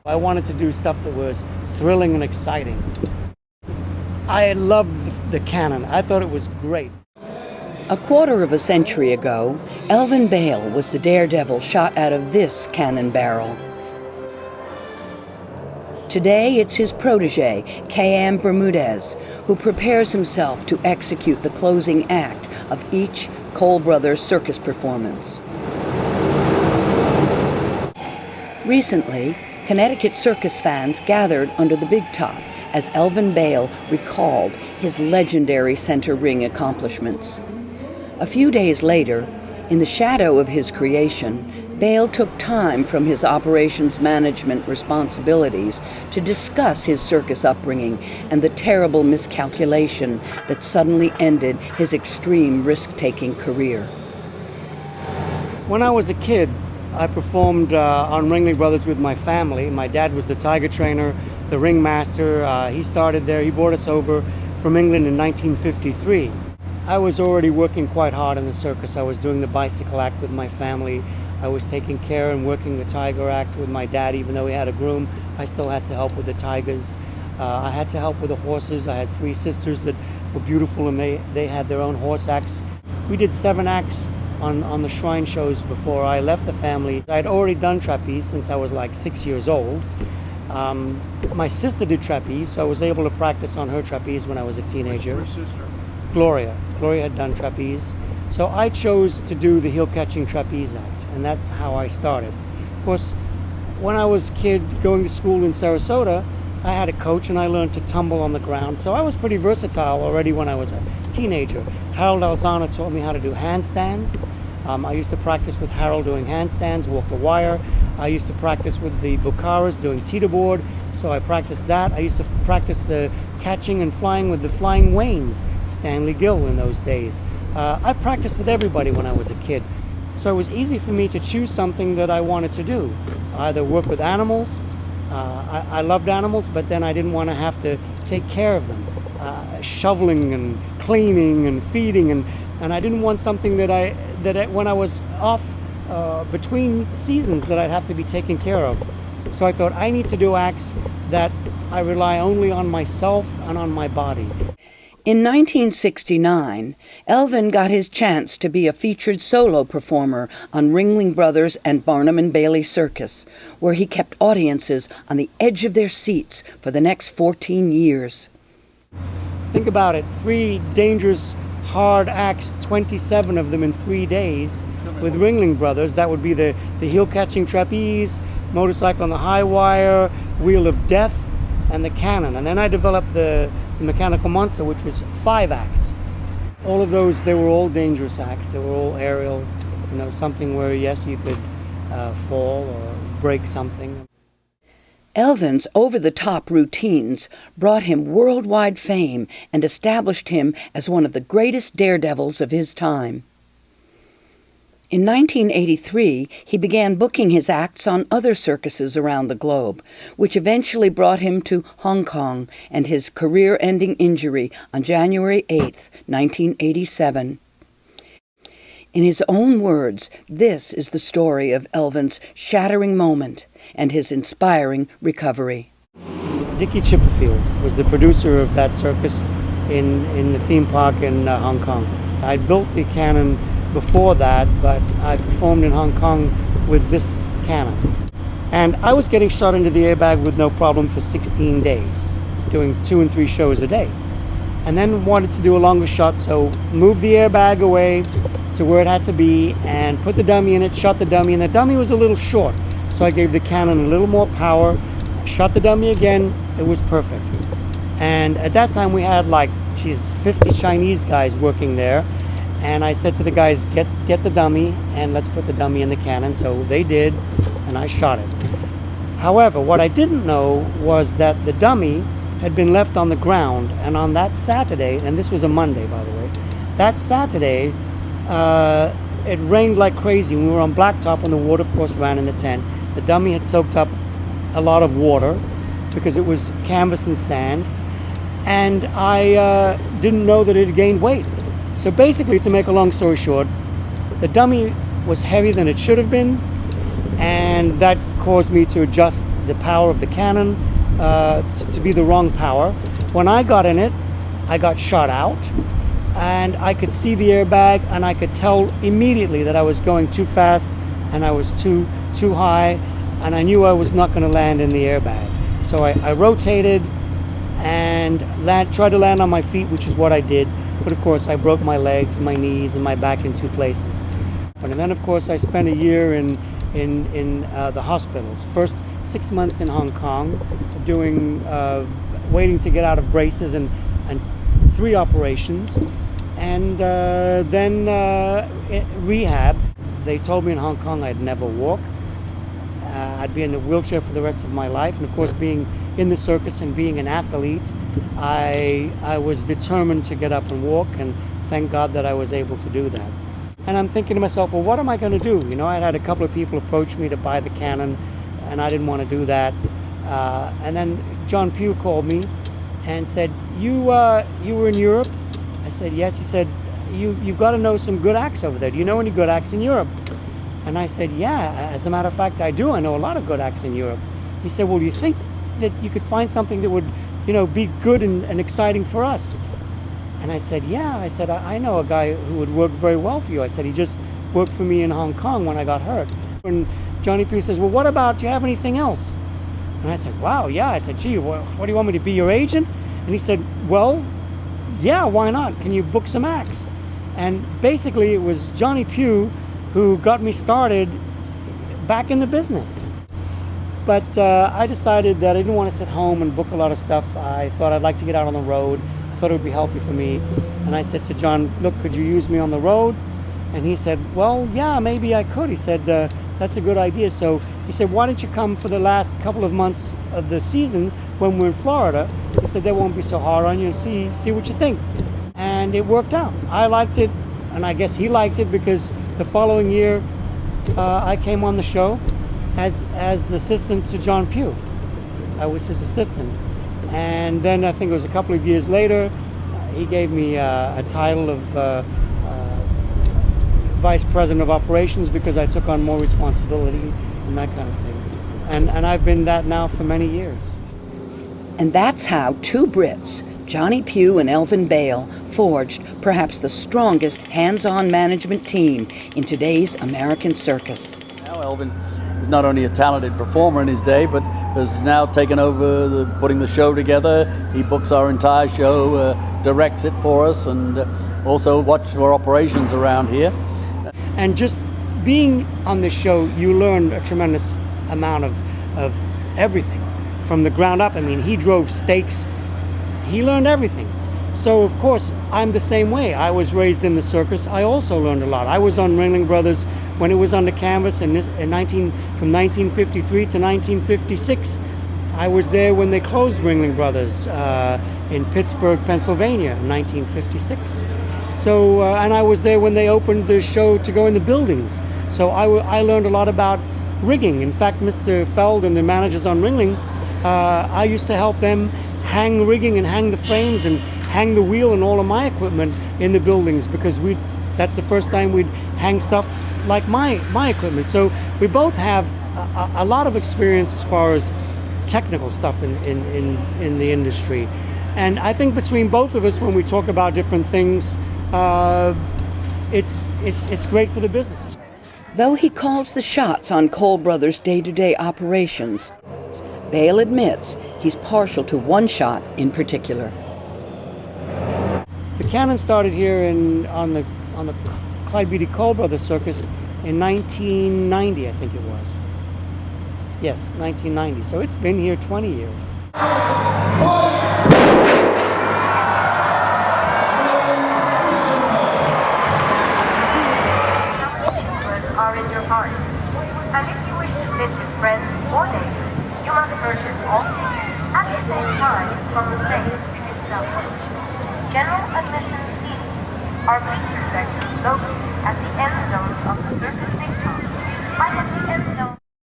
I wanted to do stuff that was thrilling and exciting. I loved the cannon. I thought it was great. A quarter of a century ago, Elvin Bale was the daredevil shot out of this cannon barrel. Today, it's his protege, K.M. Bermudez, who prepares himself to execute the closing act of each Cole Brothers circus performance. Recently, Connecticut circus fans gathered under the big top as Elvin Bale recalled his legendary center ring accomplishments. A few days later, in the shadow of his creation, Bale took time from his operations management responsibilities to discuss his circus upbringing and the terrible miscalculation that suddenly ended his extreme risk-taking career. When I was a kid, I performed on Ringling Brothers with my family. My dad was the tiger trainer, the ringmaster. He started there. He brought us over from England in 1953. I was already working quite hard in the circus. I was doing the bicycle act with my family. I was taking care and working the tiger act with my dad. Even though he had a groom, I still had to help with the tigers. I had to help with the horses. I had 3 sisters that were beautiful, and they had their own horse acts. We did 7 acts on the shrine shows before I left the family. I had already done trapeze since I was like 6 years old. My sister did trapeze, so I was able to practice on her trapeze when I was a teenager. Your sister? Gloria. Gloria had done trapeze. So I chose to do the heel-catching trapeze act, and that's how I started. Of course, when I was a kid going to school in Sarasota, I had a coach and I learned to tumble on the ground. So I was pretty versatile already when I was a teenager. Harold Alzana taught me how to do handstands. I used to practice with Harold doing handstands, walk the wire. I used to practice with the Bukharas doing teeterboard, so I practiced that. I used to practice the catching and flying with the flying Waynes, Stanley Gill in those days. I practiced with everybody when I was a kid. So it was easy for me to choose something that I wanted to do. Either work with animals. I loved animals, but then I didn't want to have to take care of them. Shoveling and cleaning and feeding, and I didn't want something that when I was off between seasons that I'd have to be taken care of. So I thought I need to do acts that I rely only on myself and on my body. In 1969, Elvin got his chance to be a featured solo performer on Ringling Brothers and Barnum and Bailey Circus, where he kept audiences on the edge of their seats for the next 14 years. Think about it, 3 dangerous, hard acts, 27 of them in 3 days with Ringling Brothers. That would be the heel-catching trapeze, motorcycle on the high wire, wheel of death, and the cannon. And then I developed the mechanical monster, which was 5 acts. All of those, they were all dangerous acts. They were all aerial, something where, yes, you could fall or break something. Elvin's over-the-top routines brought him worldwide fame and established him as one of the greatest daredevils of his time. In 1983, he began booking his acts on other circuses around the globe, which eventually brought him to Hong Kong and his career-ending injury on January 8, 1987. In his own words, this is the story of Elvin's shattering moment and his inspiring recovery. Dickie Chipperfield was the producer of that circus in the theme park in Hong Kong. I built the cannon before that, but I performed in Hong Kong with this cannon. And I was getting shot into the airbag with no problem for 16 days, doing 2 and 3 shows a day. And then wanted to do a longer shot, so moved the airbag away to where it had to be and put the dummy in it, shot the dummy, and the dummy was a little short. So I gave the cannon a little more power, shot the dummy again, it was perfect. And at that time we had 50 Chinese guys working there. And I said to the guys, get the dummy and let's put the dummy in the cannon. So they did, and I shot it. However, what I didn't know was that the dummy had been left on the ground, and on that Saturday, and this was a Monday, by the way, that Saturday, it rained like crazy. We were on blacktop, and the water, of course, ran in the tent. The dummy had soaked up a lot of water because it was canvas and sand, and I didn't know that it had gained weight. So basically, to make a long story short, the dummy was heavier than it should have been, and that caused me to adjust the power of the cannon to be the wrong power. When I got in it, I got shot out, and I could see the airbag, and I could tell immediately that I was going too fast, and I was too high, and I knew I was not going to land in the airbag. So I rotated and tried to land on my feet, which is what I did. But of course, I broke my legs, my knees, and my back in 2 places. And then, of course, I spent a year in the hospitals. First 6 months in Hong Kong, doing waiting to get out of braces and 3 operations, and then rehab. They told me in Hong Kong I'd never walk. I'd be in a wheelchair for the rest of my life. And of course, being in the circus and being an athlete, I was determined to get up and walk, and thank God that I was able to do that. And I'm thinking to myself, well, what am I going to do? You know, I'd had a couple of people approach me to buy the cannon, and I didn't want to do that. And then John Pugh called me and said, you were in Europe? I said, yes. He said, you've got to know some good acts over there. Do you know any good acts in Europe? And I said, yeah, as a matter of fact, I do. I know a lot of good acts in Europe. He said, well, do you think that you could find something that would, you know, be good and exciting for us? And I said, yeah. I said, I know a guy who would work very well for you. I said, he just worked for me in Hong Kong when I got hurt. And Johnny Pugh says, well, what about, do you have anything else? And I said, wow, yeah. I said, gee, what do you want me to be your agent? And he said, well, yeah, why not? Can you book some acts? And basically, it was Johnny Pugh who got me started back in the business. But I decided that I didn't want to sit home and book a lot of stuff. I thought I'd like to get out on the road. I thought it would be healthy for me. And I said to John, look, could you use me on the road? And he said, well, yeah, maybe I could. He said, that's a good idea. So he said, why don't you come for the last couple of months of the season when we're in Florida? He said, that won't be so hard on you, and see what you think. And it worked out. I liked it, and I guess he liked it, because the following year I came on the show as assistant to John Pugh. I was his assistant. And then I think it was a couple of years later, he gave me a title of Vice President of Operations, because I took on more responsibility and that kind of thing. And I've been that now for many years. And that's how 2 Brits, Johnny Pugh and Elvin Bale, forged perhaps the strongest hands-on management team in today's American circus. Now Elvin is not only a talented performer in his day, but has now taken over putting the show together. He books our entire show, directs it for us, and also watches our operations around here. And just being on this show, you learn a tremendous amount of everything from the ground up. I mean, he drove stakes. He learned everything. So, of course, I'm the same way. I was raised in the circus. I also learned a lot. I was on Ringling Brothers when it was on the canvas from 1953 to 1956. I was there when they closed Ringling Brothers in Pittsburgh, Pennsylvania in 1956. So, and I was there when they opened the show to go in the buildings. So I learned a lot about rigging. In fact, Mr. Feld and the managers on Ringling, I used to help them hang rigging and hang the frames and hang the wheel and all of my equipment in the buildings, because that's the first time we'd hang stuff like my equipment. So we both have a lot of experience as far as technical stuff in the industry. And I think between both of us, when we talk about different things, it's great for the businesses. Though he calls the shots on Cole Brothers' day-to-day operations, Bale admits he's partial to one shot in particular. The cannon started here on the Clyde Beatty Cole Brothers Circus in 1990, I think it was. Yes, 1990. So it's been here 20 years. Are in your party, and if you wish to sit with friends or neighbors, you must purchase all tickets at the same time from the same ticket seller. General admission seats are bleacher sections located at the end zones of the circus big top, and at the end zone.